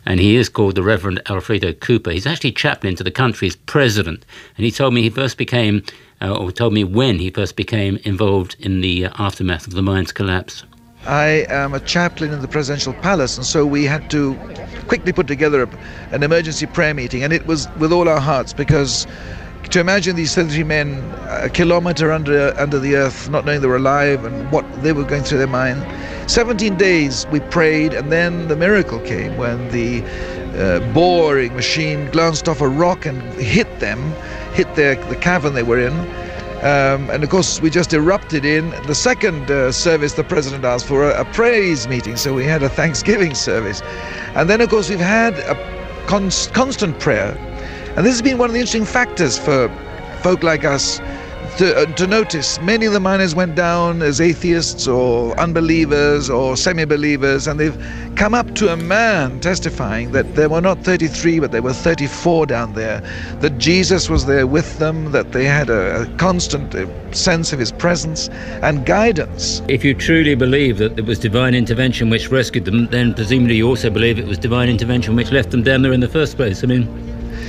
and he is called the Reverend Alfredo Cooper. He's actually chaplain to the country's president, and he told me he first became, or told me when he first became involved in the aftermath of the mine's collapse. I am a chaplain in the presidential palace, and so we had to quickly put together an emergency prayer meeting, and it was with all our hearts, because to imagine these 33 men a kilometre under the earth, not knowing they were alive and what they were going through their mind. 17 days we prayed, and then the miracle came when the boring machine glanced off a rock and hit the cavern they were in. And of course we just erupted in the second service. The president asked for a praise meeting, so we had a Thanksgiving service. And then of course we've had a constant prayer. And this has been one of the interesting factors for folk like us to notice. Many of the miners went down as atheists or unbelievers or semi-believers, and they've come up to a man testifying that there were not 33 but there were 34 down there, that Jesus was there with them, that they had a constant sense of his presence and guidance. If you truly believe that it was divine intervention which rescued them, then presumably you also believe it was divine intervention which left them down there in the first place. I mean,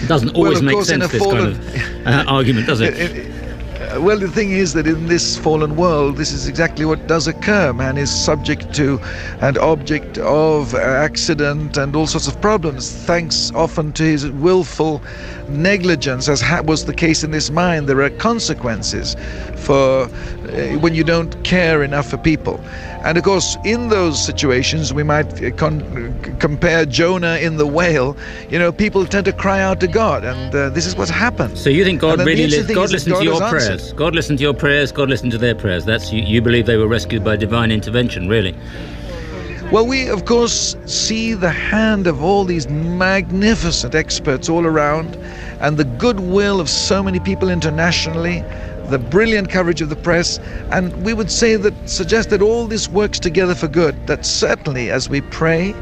it doesn't always make sense, this kind of argument, does it? Well, the thing is that in this fallen world, this is exactly what does occur. Man is subject to and object of accident and all sorts of problems, thanks often to his willful negligence, as was the case in this mine. There are consequences for when you don't care enough for people. And of course, in those situations, we might compare Jonah in the whale. You know, people tend to cry out to God, and this is what's happened. So you think God really God listened to your prayers? God listened to your prayers, God listened to their prayers. That's you believe they were rescued by divine intervention, really? Well, we, of course, see the hand of all these magnificent experts all around, and the goodwill of so many people internationally, the brilliant coverage of the press, and we would suggest that all this works together for good, that certainly as we pray,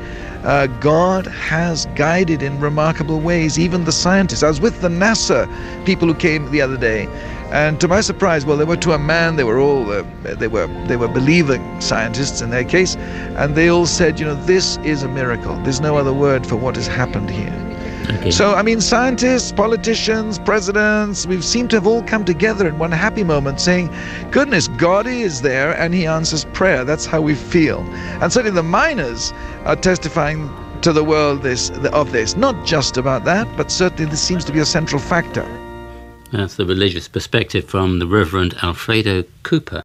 God has guided in remarkable ways, even the scientists. I was with the NASA people who came the other day, and to my surprise, well, they were to a man, they were all, they were believing scientists in their case, and they all said, you know, this is a miracle. There's no other word for what has happened here. Okay. So, I mean, scientists, politicians, presidents, we seem to have all come together in one happy moment saying, goodness, God is there and he answers prayer. That's how we feel. And certainly the miners are testifying to the world of this. Not just about that, but certainly this seems to be a central factor. That's the religious perspective from the Reverend Alfredo Cooper.